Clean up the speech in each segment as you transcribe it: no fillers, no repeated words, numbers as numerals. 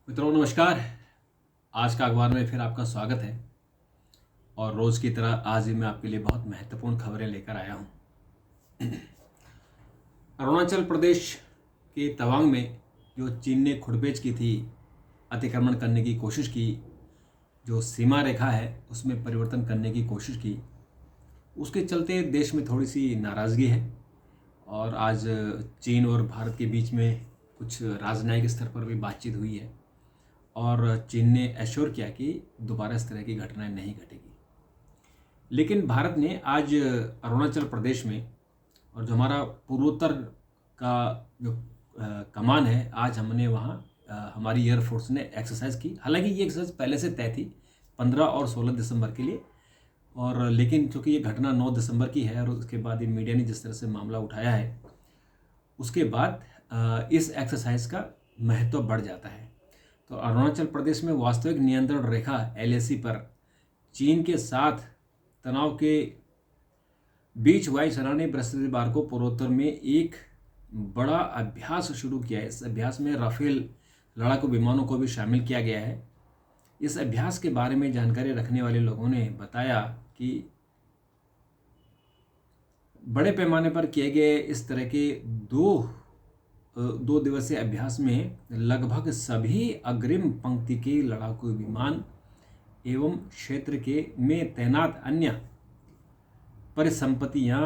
मित्रों नमस्कार। आज का अखबार में फिर आपका स्वागत है और रोज़ की तरह आज भी मैं आपके लिए बहुत महत्वपूर्ण खबरें लेकर आया हूँ। अरुणाचल प्रदेश के तवांग में जो चीन ने खुड़पेच की थी, अतिक्रमण करने की कोशिश की, जो सीमा रेखा है उसमें परिवर्तन करने की कोशिश की, उसके चलते देश में थोड़ी सी नाराज़गी है। और आज चीन और भारत के बीच में कुछ राजनयिक स्तर पर भी बातचीत हुई है और चीन ने एश्योर किया कि दोबारा इस तरह की घटनाएं नहीं घटेगी। लेकिन भारत ने आज अरुणाचल प्रदेश में और जो हमारा पूर्वोत्तर का जो कमान है, आज हमने वहाँ हमारी एयरफोर्स ने एक्सरसाइज की। हालांकि ये एक्सरसाइज पहले से तय थी 15 और 16 दिसंबर के लिए, और लेकिन चूँकि ये घटना 9 दिसंबर की है और उसके बाद ये मीडिया ने जिस तरह से मामला उठाया है, उसके बाद इस एक्सरसाइज का महत्व बढ़ जाता है। तो अरुणाचल प्रदेश में वास्तविक नियंत्रण रेखा LAC पर चीन के साथ तनाव के बीच वायुसेना ने बृहस्पतिवार को पूर्वोत्तर में एक बड़ा अभ्यास शुरू किया है। इस अभ्यास में राफेल लड़ाकू विमानों को भी शामिल किया गया है। इस अभ्यास के बारे में जानकारी रखने वाले लोगों ने बताया कि बड़े पैमाने पर किए गए इस तरह के दो दिवसीय अभ्यास में लगभग सभी अग्रिम पंक्ति के लड़ाकू विमान एवं क्षेत्र के में तैनात अन्य परिसंपत्तियां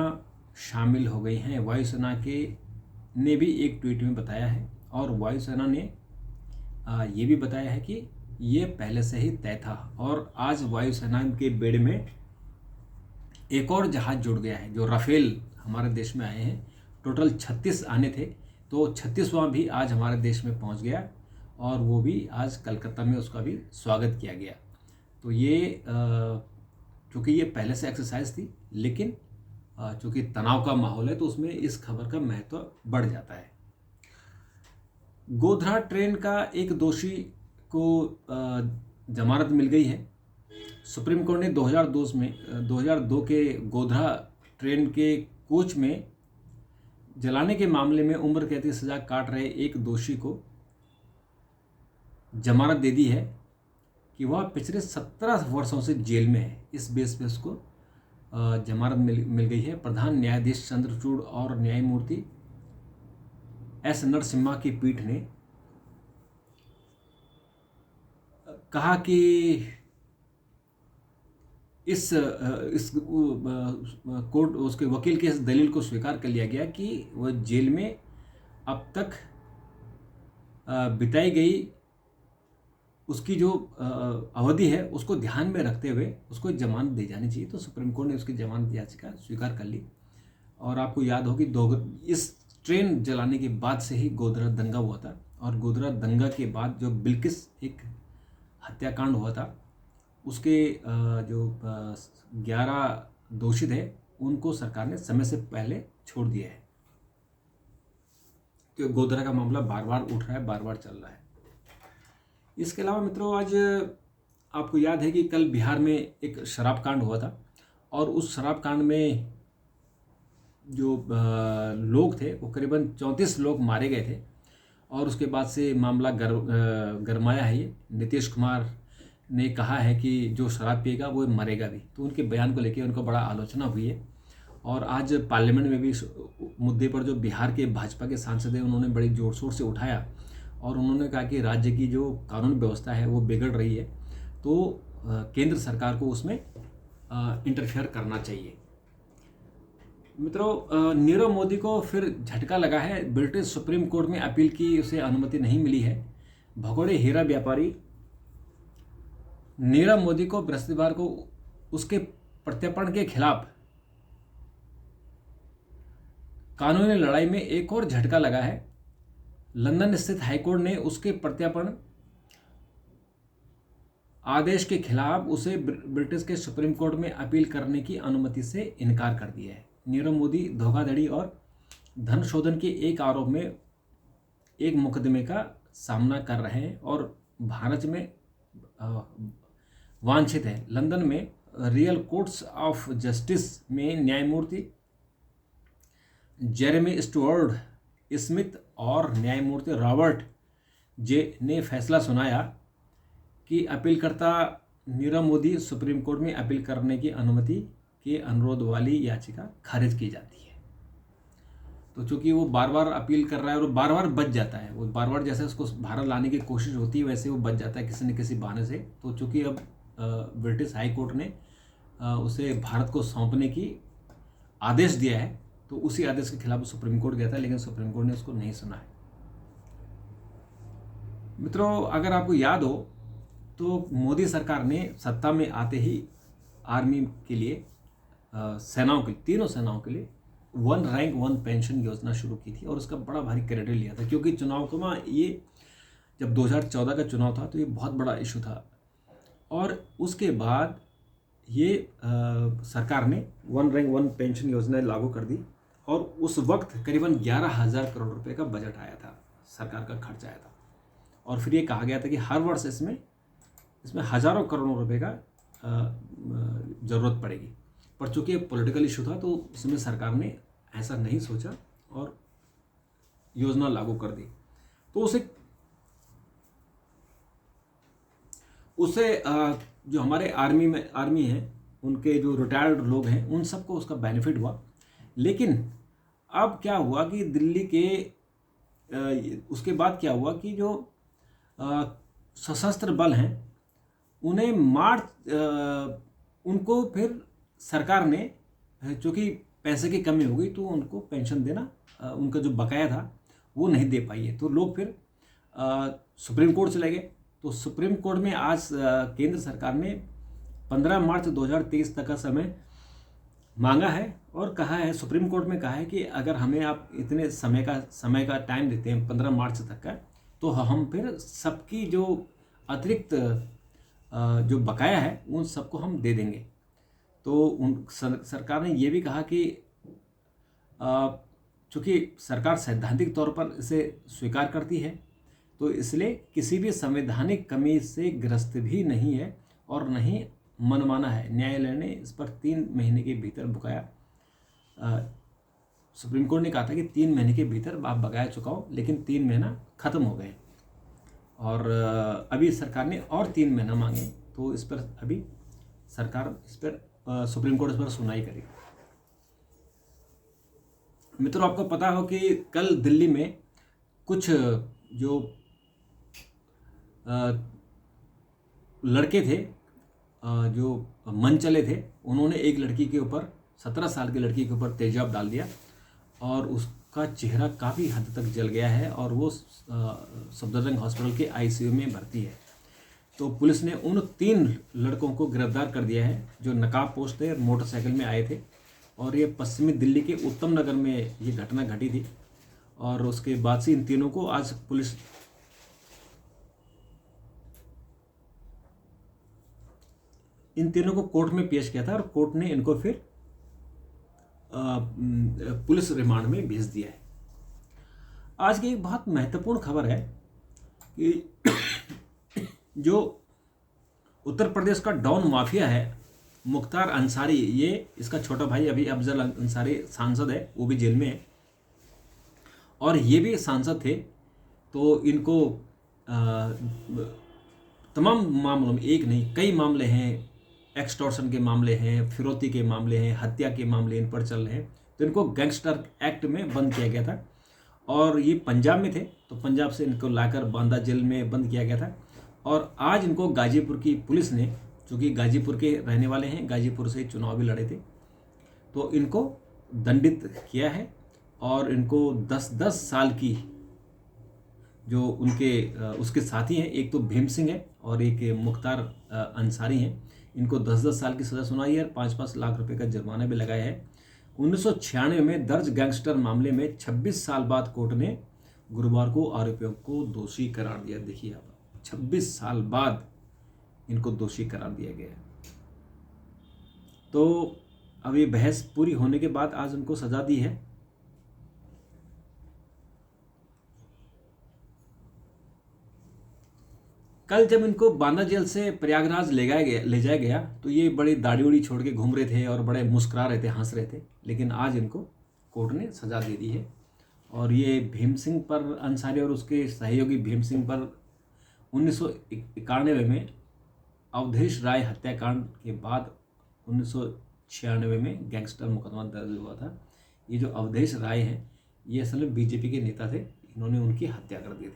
शामिल हो गई हैं, वायुसेना के ने भी एक ट्वीट में बताया है। और वायुसेना ने ये भी बताया है कि ये पहले से ही तय था। और आज वायुसेना के बेड़े में एक और जहाज जुड़ गया है। जो राफेल हमारे देश में आए हैं, टोटल 36 आने थे, तो 36वां भी आज हमारे देश में पहुंच गया और वो भी आज कलकत्ता में उसका भी स्वागत किया गया। तो ये चूँकि ये पहले से एक्सरसाइज थी, लेकिन चूँकि तनाव का माहौल है तो उसमें इस खबर का महत्व बढ़ जाता है। गोधरा ट्रेन का एक दोषी को जमानत मिल गई है। सुप्रीम कोर्ट ने 2002 के गोधरा ट्रेन के कोच में जलाने के मामले में उम्र कैद की सजा काट रहे एक दोषी को जमानत दे दी है कि वह पिछले 17 वर्षों से जेल में है। इस बेस पे उसको जमानत मिल गई है। प्रधान न्यायाधीश चंद्रचूड़ और न्यायमूर्ति S नरसिम्हा की पीठ ने कहा कि इस कोर्ट उसके वकील के इस दलील को स्वीकार कर लिया गया कि वह जेल में अब तक बिताई गई उसकी जो अवधि है उसको ध्यान में रखते हुए उसको जमानत दी जानी चाहिए। तो सुप्रीम कोर्ट ने उसकी जमानत याचिका स्वीकार कर ली। और आपको याद हो कि इस ट्रेन जलाने के बाद से ही गोधरा दंगा हुआ था, और गोधरा दंगा के बाद जो बिल्किस एक हत्याकांड हुआ था, उसके जो 11 दोषी थे उनको सरकार ने समय से पहले छोड़ दिया है। तो गोधरा का मामला बार बार उठ रहा है, बार बार चल रहा है। इसके अलावा मित्रों, आज आपको याद है कि कल बिहार में एक शराब कांड हुआ था, और उस शराब कांड में जो लोग थे वो करीबन 34 लोग मारे गए थे। और उसके बाद से मामला गरमाया है। ये नीतीश कुमार ने कहा है कि जो शराब पिएगा वो मरेगा भी। तो उनके बयान को लेकर उनको बड़ा आलोचना हुई है। और आज पार्लियामेंट में भी मुद्दे पर जो बिहार के भाजपा के सांसद हैं उन्होंने बड़ी जोर शोर से उठाया, और उन्होंने कहा कि राज्य की जो कानून व्यवस्था है वो बिगड़ रही है, तो केंद्र सरकार को उसमें इंटरफेयर करना चाहिए। मित्रों, नीरव मोदी को फिर झटका लगा है। ब्रिटिश सुप्रीम कोर्ट में अपील की, उसे अनुमति नहीं मिली है। भगोड़े हीरा व्यापारी नीरव मोदी को बृहस्पतिवार को उसके प्रत्यर्पण के खिलाफ कानूनी लड़ाई में एक और झटका लगा है। लंदन स्थित हाईकोर्ट ने उसके प्रत्यर्पण आदेश के खिलाफ उसे ब्रिटिश के सुप्रीम कोर्ट में अपील करने की अनुमति से इनकार कर दिया है। नीरव मोदी धोखाधड़ी और धन शोधन के एक आरोप में एक मुकदमे का सामना कर रहे हैं और भारत में वांछित है। लंदन में रियल कोर्ट्स ऑफ जस्टिस में न्यायमूर्ति जेरेमी स्टुअर्ट स्मिथ और न्यायमूर्ति रॉबर्ट ने फैसला सुनाया कि अपीलकर्ता नीरव मोदी सुप्रीम कोर्ट में अपील करने की अनुमति के अनुरोध वाली याचिका खारिज की जाती है। तो चूंकि वो बार बार अपील कर रहा है और बार बार बच जाता है, वो बार बार जैसे उसको भारत लाने की कोशिश होती है वैसे वो बच जाता है किसी न किसी बहाने से। तो चूंकि अब ब्रिटिश हाई कोर्ट ने उसे भारत को सौंपने की आदेश दिया है, तो उसी आदेश के खिलाफ सुप्रीम कोर्ट गया था, लेकिन सुप्रीम कोर्ट ने उसको नहीं सुना है। मित्रों, अगर आपको याद हो तो मोदी सरकार ने सत्ता में आते ही आर्मी के लिए, सेनाओं के, तीनों सेनाओं के लिए 1 रैंक 1 पेंशन योजना शुरू की थी और उसका बड़ा भारी क्रेडिट लिया था, क्योंकि चुनाव को में ये जब 2014 का चुनाव था तो ये बहुत बड़ा इशू था। और उसके बाद ये सरकार ने 1 रैंक 1 पेंशन योजना लागू कर दी और उस वक्त करीबन 11,000 करोड़ रुपए का बजट आया था, सरकार का खर्च आया था। और फिर ये कहा गया था कि हर वर्ष इसमें हज़ारों करोड़ों रुपए का ज़रूरत पड़ेगी। पर चूंकि पॉलिटिकल इशू था तो उसमें सरकार ने ऐसा नहीं सोचा और योजना लागू कर दी। तो उसे जो हमारे आर्मी है, उनके जो रिटायर्ड लोग हैं, उन सबको उसका बेनिफिट हुआ। लेकिन अब क्या हुआ कि दिल्ली के उसके बाद क्या हुआ कि जो सशस्त्र बल हैं उन्हें उनको फिर सरकार ने, चूँकि पैसे की कमी हो गई तो उनको पेंशन देना, उनका जो बकाया था वो नहीं दे पाई है। तो लोग फिर सुप्रीम कोर्ट चले गए। तो सुप्रीम कोर्ट में आज केंद्र सरकार ने 15 मार्च 2023 तक का समय मांगा है और कहा है, सुप्रीम कोर्ट में कहा है कि अगर हमें आप इतने समय का टाइम देते हैं 15 मार्च तक का, तो हम फिर सबकी जो अतिरिक्त जो बकाया है उन सबको हम दे देंगे। तो सरकार ने ये भी कहा कि चूँकि सरकार सैद्धांतिक तौर पर इसे स्वीकार करती है तो इसलिए किसी भी संवैधानिक कमी से ग्रस्त भी नहीं है और नहीं मनमाना है। न्यायालय ने इस पर 3 महीने के भीतर बकाया, सुप्रीम कोर्ट ने कहा था कि 3 महीने के भीतर आप बकाया चुकाओ, लेकिन 3 महीना ख़त्म हो गए और अभी सरकार ने और 3 महीना मांगे। तो इस पर अभी सरकार सुप्रीम कोर्ट इस पर सुनवाई करेगी। मित्रों, आपको पता हो कि कल दिल्ली में कुछ जो लड़के थे, जो मन चले थे, उन्होंने एक लड़की के ऊपर, 17 साल की लड़की के ऊपर तेजाब डाल दिया और उसका चेहरा काफ़ी हद तक जल गया है और वो सफदरजंग हॉस्पिटल के आईसीयू में भर्ती है। तो पुलिस ने उन 3 लड़कों को गिरफ्तार कर दिया है जो नकाबपोश थे और मोटरसाइकिल में आए थे। और ये पश्चिमी दिल्ली के उत्तम नगर में ये घटना घटी थी। और उसके बाद से इन तीनों को आज पुलिस कोर्ट में पेश किया था और कोर्ट ने इनको फिर पुलिस रिमांड में भेज दिया है। आज की एक बहुत महत्वपूर्ण खबर है कि जो उत्तर प्रदेश का डॉन माफिया है मुख्तार अंसारी, ये इसका छोटा भाई अभी अफजल अंसारी सांसद है, वो भी जेल में है और ये भी सांसद थे। तो इनको तमाम मामलों में, एक नहीं कई मामले हैं, एक्सटॉर्शन के मामले हैं, फिरौती के मामले हैं, हत्या के मामले इन पर चल रहे हैं। तो इनको गैंगस्टर एक्ट में बंद किया गया था और ये पंजाब में थे, तो पंजाब से इनको लाकर बांदा जेल में बंद किया गया था। और आज इनको गाजीपुर की पुलिस ने, चूँकि गाजीपुर के रहने वाले हैं, गाजीपुर से चुनाव भी लड़े थे, तो इनको दंडित किया है और इनको 10-10 साल की, जो उनके उसके साथी हैं, एक तो भीम सिंह है और एक मुख्तार अंसारी हैं, इनको 10-10 साल की सज़ा सुनाई है और 5-5 लाख रुपए का जुर्माना भी लगाया है। 1996 में दर्ज गैंगस्टर मामले में 26 साल बाद कोर्ट ने गुरुवार को आरोपियों को दोषी करार दिया। देखिए आप, 26 साल बाद इनको दोषी करार दिया गया। तो अब ये बहस पूरी होने के बाद आज उनको सजा दी है। कल जब इनको बांदा जेल से प्रयागराज ले जाया गया तो ये बड़ी दाढ़ी उड़ी छोड़ के घूम रहे थे और बड़े मुस्कुरा रहे थे, हंस रहे थे। लेकिन आज इनको कोर्ट ने सजा दे दी है और ये भीम सिंह पर अंसारी और उसके सहयोगी भीम सिंह पर 1991 में अवधेश राय हत्याकांड के बाद 1996 में गैंगस्टर मुकदमा दर्ज हुआ था। ये जो अवधेश राय हैं ये असल में बीजेपी के नेता थे, इन्होंने उनकी हत्या कर दी थी।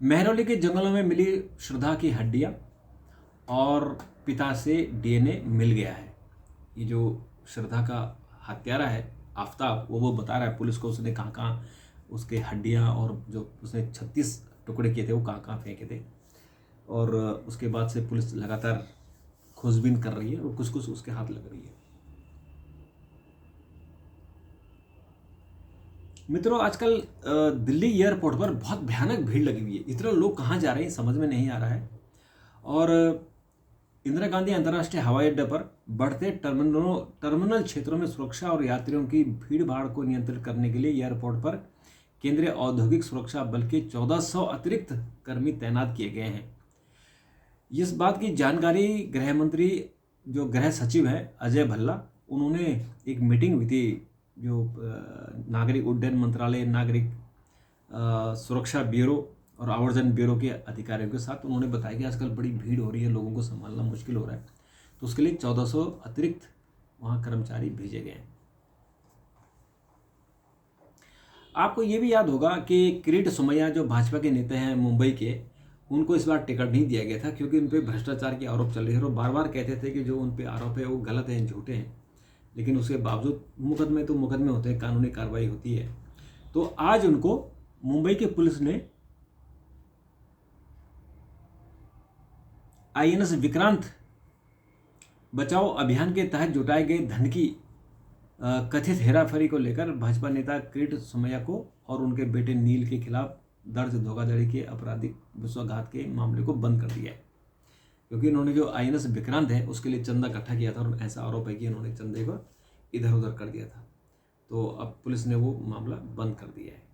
महरौली के जंगलों में मिली श्रद्धा की हड्डियां और पिता से डीएनए मिल गया है। ये जो श्रद्धा का हत्यारा है आफ्ताब, वो बता रहा है पुलिस को उसने कहाँ कहाँ उसके हड्डियां और जो उसने 36 टुकड़े किए थे वो कहाँ कहाँ फेंके थे। और उसके बाद से पुलिस लगातार खोजबीन कर रही है और कुछ कुछ उसके हाथ लग रही है। मित्रों, आजकल दिल्ली एयरपोर्ट पर बहुत भयानक भीड़ लगी हुई है। इतने लोग कहाँ जा रहे हैं समझ में नहीं आ रहा है। और इंदिरा गांधी अंतर्राष्ट्रीय हवाई अड्डे पर बढ़ते टर्मिनल क्षेत्रों में सुरक्षा और यात्रियों की भीड़ भाड़ को नियंत्रित करने के लिए एयरपोर्ट पर केंद्रीय औद्योगिक सुरक्षा बल के 1400 अतिरिक्त कर्मी तैनात किए गए हैं। इस बात की जानकारी गृह मंत्री जो गृह सचिव है अजय भल्ला, उन्होंने एक मीटिंग हुई थी जो नागरिक उड्डयन मंत्रालय, नागरिक सुरक्षा ब्यूरो और आवर्जन ब्यूरो के अधिकारियों के साथ। उन्होंने बताया कि आजकल बड़ी भीड़ हो रही है, लोगों को संभालना मुश्किल हो रहा है, तो उसके लिए 1400 अतिरिक्त वहाँ कर्मचारी भेजे गए हैं। आपको ये भी याद होगा कि किरीट सोमैया जो भाजपा के नेता हैं मुंबई के, उनको इस बार टिकट नहीं दिया गया था क्योंकि उन पर भ्रष्टाचार के आरोप चल रहे थे और बार बार कहते थे कि जो उन पर आरोप है वो गलत हैं, झूठे हैं। लेकिन उसके बावजूद मुकदमे तो मुकदमे होते हैं, कानूनी कार्रवाई होती है। तो आज उनको मुंबई के पुलिस ने आईएनएस विक्रांत बचाओ अभियान के तहत जुटाए गए धन की कथित हेराफेरी को लेकर भाजपा नेता किरीट सोमैया को और उनके बेटे नील के खिलाफ दर्ज धोखाधड़ी के आपराधिक विश्वासघात के मामले को बंद कर दिया है। क्योंकि इन्होंने जो आईएनएस विक्रांत है उसके लिए चंदा इकट्ठा किया था और ऐसा आरोप है कि इन्होंने चंदे को इधर उधर कर दिया था। तो अब पुलिस ने वो मामला बंद कर दिया है।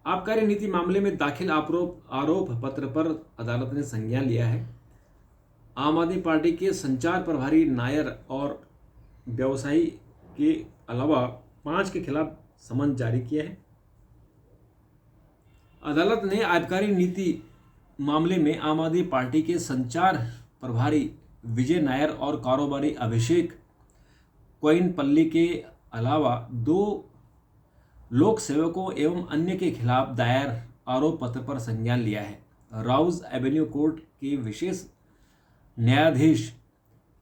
आबकारी नीति मामले में दाखिल आरोप पत्र पर अदालत ने संज्ञान लिया है। आम आदमी पार्टी के संचार प्रभारी नायर और व्यवसायी के अलावा 5 के खिलाफ समन जारी किया है। अदालत ने आबकारी नीति मामले में आम आदमी पार्टी के संचार प्रभारी विजय नायर और कारोबारी अभिषेक कोइनपल्ली के अलावा 2 लोक सेवकों एवं अन्य के खिलाफ दायर आरोप पत्र पर संज्ञान लिया है। राउज एवेन्यू कोर्ट के विशेष न्यायाधीश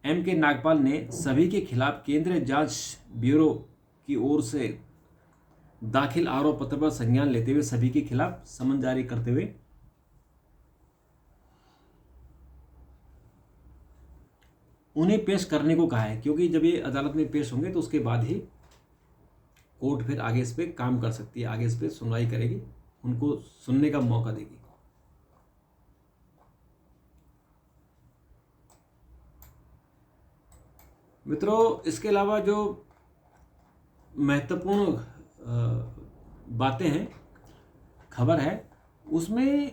एम के नागपाल ने सभी के खिलाफ केंद्रीय जांच ब्यूरो की ओर से दाखिल आरोप पत्र पर संज्ञान लेते हुए सभी के खिलाफ समन जारी करते हुए उन्हें पेश करने को कहा है। क्योंकि जब ये अदालत में पेश होंगे तो उसके बाद ही कोर्ट फिर आगे इस पे काम कर सकती है, आगे इस पे सुनवाई करेगी, उनको सुनने का मौका देगी। मित्रों, इसके अलावा जो महत्वपूर्ण बातें हैं, खबर है, उसमें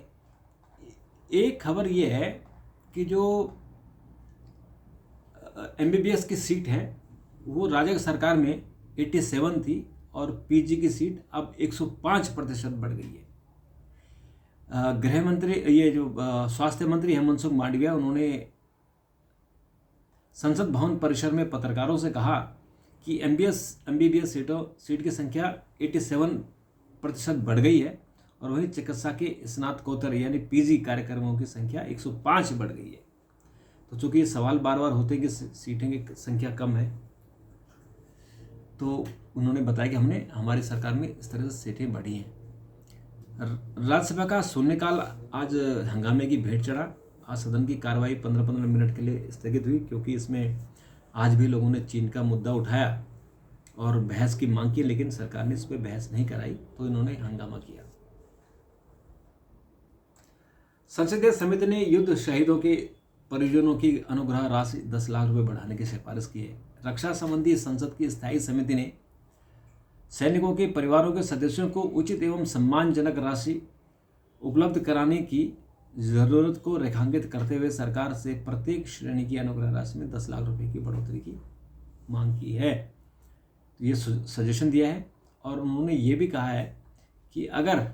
एक खबर ये है कि जो एमबीबीएस की सीट है वो राज्य सरकार में 87 थी और पीजी की सीट अब 105% बढ़ गई है। गृह मंत्री, ये जो स्वास्थ्य मंत्री है मनसुख मांडविया, उन्होंने संसद भवन परिसर में पत्रकारों से कहा कि एमबीबीएस सीट की संख्या 87% बढ़ गई है और वहीं चिकित्सा के स्नातकोत्तर यानी पीजी कार्यक्रमों की संख्या 105 बढ़ गई है। तो चूंकि ये सवाल बार बार होते हैं कि सीटें की संख्या कम है, तो उन्होंने बताया कि हमारी सरकार में इस तरह से सीटें बढ़ी हैं। राज्यसभा का शून्यकाल आज हंगामे की भेंट चढ़ा। आज सदन की कार्रवाई 15-15 मिनट के लिए स्थगित हुई क्योंकि इसमें आज भी लोगों ने चीन का मुद्दा उठाया और बहस की मांग की, लेकिन सरकार ने इस पर बहस नहीं कराई तो इन्होंने हंगामा किया। संसदीय समिति ने युद्ध शहीदों के परिजनों की अनुग्रह राशि 10 लाख रुपए बढ़ाने की सिफारिश की है। रक्षा संबंधी संसद की स्थायी समिति ने सैनिकों के परिवारों के सदस्यों को उचित एवं सम्मानजनक राशि उपलब्ध कराने की जरूरत को रेखांकित करते हुए सरकार से प्रत्येक श्रेणी की अनुग्रह राशि में 10 लाख रुपए की बढ़ोतरी की मांग की है। तो ये सजेशन दिया है। और उन्होंने ये भी कहा है कि अगर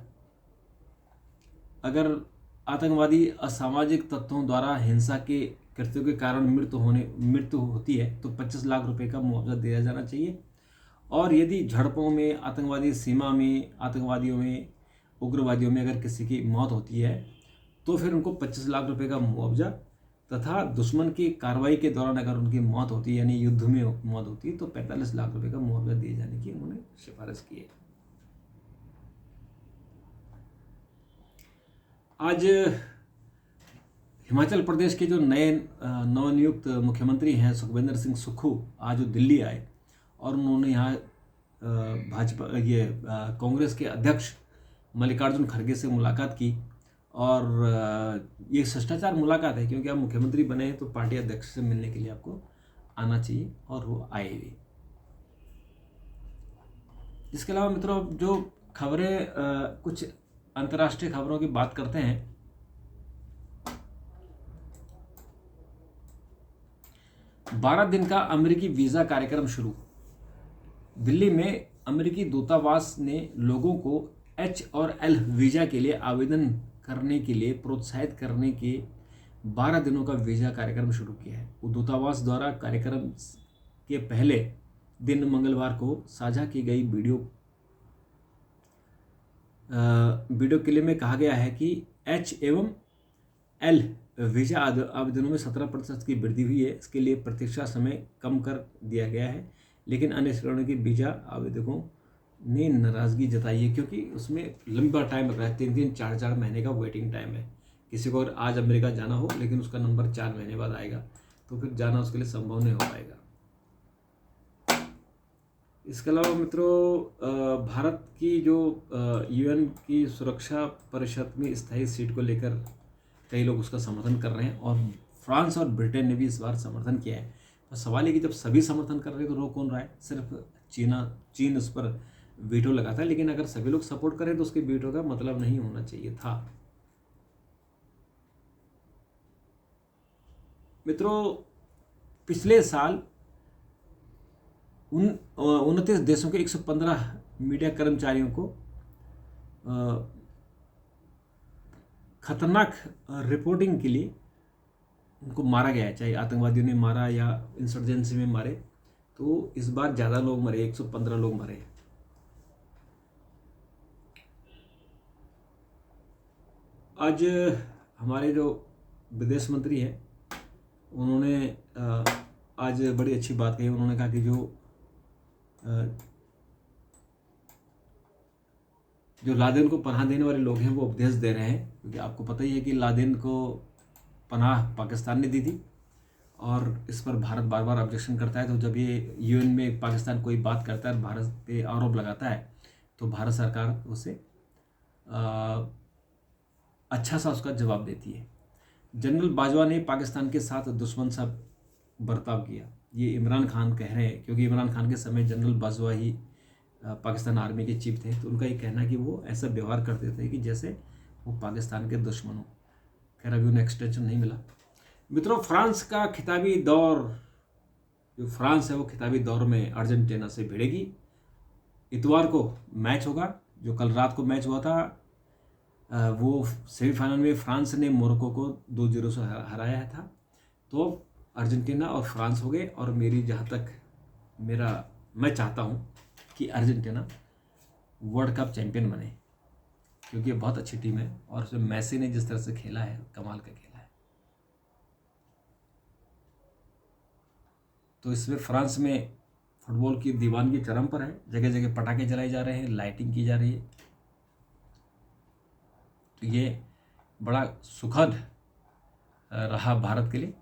आतंकवादी असामाजिक तत्वों द्वारा हिंसा के कृत्यों के कारण मृत्यु होती है तो 25 लाख रुपए का मुआवजा दिया जाना चाहिए। और यदि झड़पों में, आतंकवादी सीमा में, आतंकवादियों में, उग्रवादियों में अगर किसी की मौत होती है तो फिर उनको 25 लाख रुपए का मुआवजा, तथा दुश्मन की कार्रवाई के दौरान अगर उनकी मौत होती है यानी युद्ध में मौत होती है तो 45 लाख रुपए का मुआवजा दिए जाने की उन्होंने सिफारिश की है। आज हिमाचल प्रदेश के जो नए नवनियुक्त मुख्यमंत्री हैं सुखविंदर सिंह सुक्खू आज वो दिल्ली आए और उन्होंने यहाँ भाजपा कांग्रेस के अध्यक्ष मल्लिकार्जुन खड़गे से मुलाकात की। और ये शिष्टाचार मुलाकात है, क्योंकि आप मुख्यमंत्री बने हैं तो पार्टी अध्यक्ष से मिलने के लिए आपको आना चाहिए, और वो आए भी। इसके अलावा मित्रों, जो खबरें कुछ अंतर्राष्ट्रीय खबरों की बात करते हैं। 12 दिन का अमेरिकी वीज़ा कार्यक्रम शुरू। दिल्ली में अमेरिकी दूतावास ने लोगों को H-और-L वीज़ा के लिए आवेदन करने के लिए प्रोत्साहित करने के 12 दिनों का वीज़ा कार्यक्रम शुरू किया है। वो दूतावास द्वारा कार्यक्रम के पहले दिन मंगलवार को साझा की गई वीडियो क्लिप में कहा गया है कि H-L वीज़ा आवेदनों में 17% की वृद्धि हुई है। इसके लिए प्रतीक्षा समय कम कर दिया गया है, लेकिन अन्य श्रेणियों के वीज़ा आवेदकों ने नाराज़गी जताई है, क्योंकि उसमें लंबा टाइम लग रहा है। 3-3, 4-4 महीने का वेटिंग टाइम है। किसी को अगर आज अमेरिका जाना हो लेकिन उसका नंबर 4 महीने बाद आएगा तो फिर जाना उसके लिए संभव नहीं हो पाएगा। इसके अलावा मित्रों, भारत की जो UN की सुरक्षा परिषद में स्थायी सीट को लेकर कई लोग उसका समर्थन कर रहे हैं, और फ्रांस और ब्रिटेन ने भी इस बार समर्थन किया है। तो सवाल है कि जब सभी समर्थन कर रहे हैं तो रोक कौन रहा है? सिर्फ चीन उस पर वीटो लगाता है, लेकिन अगर सभी लोग सपोर्ट करें तो उसके वीटो का मतलब नहीं होना चाहिए था। मित्रों, पिछले साल 29 देशों के 115 मीडिया कर्मचारियों को खतरनाक रिपोर्टिंग के लिए उनको मारा गया है, चाहे आतंकवादियों ने मारा या इंसर्जेंसी में मारे। तो इस बार ज़्यादा लोग मरे, 115 लोग मरे। आज हमारे जो विदेश मंत्री हैं उन्होंने आज बड़ी अच्छी बात कही। उन्होंने कहा कि जो लादेन को पनाह देने वाले लोग हैं वो उपदेश दे रहे हैं, क्योंकि आपको पता ही है कि लादेन को पनाह पाकिस्तान ने दी थी, और इस पर भारत बार बार ऑब्जेक्शन करता है। तो जब ये UN में पाकिस्तान कोई बात करता है, भारत पे आरोप लगाता है, तो भारत सरकार उसे अच्छा सा उसका जवाब देती है। जनरल बाजवा ने पाकिस्तान के साथ दुश्मन सा बर्ताव किया, ये इमरान खान कह रहे हैं, क्योंकि इमरान खान के समय जनरल बाजवा ही पाकिस्तान आर्मी के चीफ थे। तो उनका ये कहना कि वो ऐसा व्यवहार करते थे कि जैसे वो पाकिस्तान के दुश्मन हो। खैर अभी उन्हें एक्सटेंशन नहीं मिला। मित्रों, फ्रांस का खिताबी दौर, जो फ्रांस है वो खिताबी दौर में अर्जेंटीना से भिड़ेगी। इतवार को मैच होगा। जो कल रात को मैच हुआ था वो सेमीफाइनल में फ्रांस ने मोरक्को को 2-0 से हराया था। तो अर्जेंटीना और फ्रांस हो गए, और मैं चाहता हूँ कि अर्जेंटीना वर्ल्ड कप चैंपियन बने, क्योंकि ये बहुत अच्छी टीम है और उसमें मेसी ने जिस तरह से खेला है, कमाल का खेला है। तो इसमें फ्रांस में फुटबॉल की दीवानगी चरम पर है। जगह जगह पटाखे जलाए जा रहे हैं, लाइटिंग की जा रही है। तो ये बड़ा सुखद रहा भारत के लिए।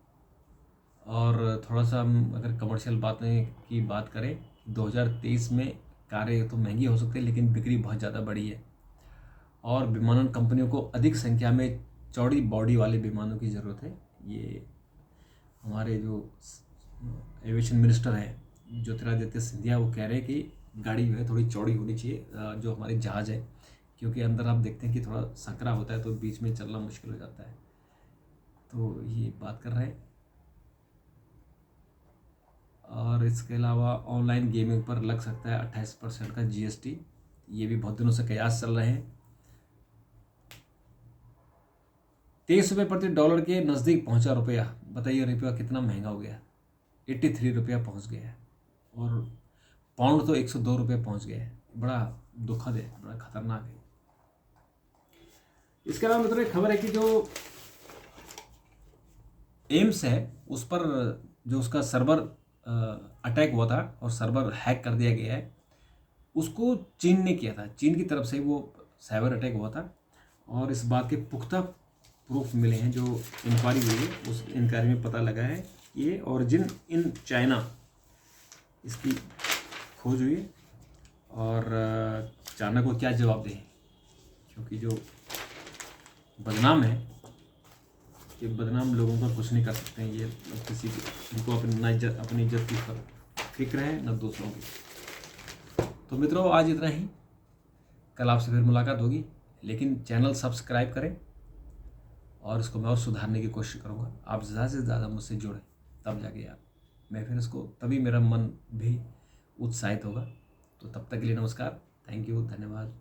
और थोड़ा सा हम अगर कमर्शियल बातें की बात करें, 2023 में कारें तो महंगी हो सकती है, लेकिन बिक्री बहुत ज़्यादा बढ़ी है, और विमानन कंपनियों को अधिक संख्या में चौड़ी बॉडी वाले विमानों की ज़रूरत है। ये हमारे जो एविएशन मिनिस्टर हैं ज्योतिरादित्य सिंधिया, वो कह रहे हैं कि गाड़ी जो है थोड़ी चौड़ी होनी चाहिए, जो हमारे जहाज़ है, क्योंकि अंदर आप देखते हैं कि थोड़ा संकरा होता है तो बीच में चलना मुश्किल हो जाता है। तो ये बात कर रहे हैं। और इसके अलावा ऑनलाइन गेमिंग पर लग सकता है 28% का GST। ये भी बहुत दिनों से कयास चल रहे हैं। 23 रुपये प्रति डॉलर के नज़दीक पहुंचा रुपया। बताइए रुपया कितना महंगा हो गया। 83 रुपया पहुंच गया है। और पाउंड तो 102 रुपये पहुंच गया है। बड़ा दुखद है, बड़ा खतरनाक है। इसके अलावा मित्रों एक खबर है कि जो एम्स है उस पर जो उसका सर्वर अटैक हुआ था और सर्वर हैक कर दिया गया है, उसको चीन ने किया था। चीन की तरफ से वो साइबर अटैक हुआ था और इस बात के पुख्ता प्रूफ मिले हैं। जो इंक्वायरी हुई है उस इंक्वायरी में पता लगा है ये ओरिजिन इन चाइना इसकी खोज हुई है। और चाइना को क्या जवाब दें, क्योंकि जो बदनाम है ये बदनाम लोगों का कुछ नहीं कर सकते हैं। ये किसी इनको अपनी इज्जत की फिक्र है न दूसरों की। तो मित्रों आज इतना ही। कल आपसे फिर मुलाकात होगी, लेकिन चैनल सब्सक्राइब करें और इसको मैं और सुधारने की कोशिश करूँगा। आप ज़्यादा से ज़्यादा मुझसे जुड़ें, तब जाके मैं फिर इसको तभी मेरा मन भी उत्साहित होगा। तो तब तक के लिए नमस्कार, थैंक यू, धन्यवाद।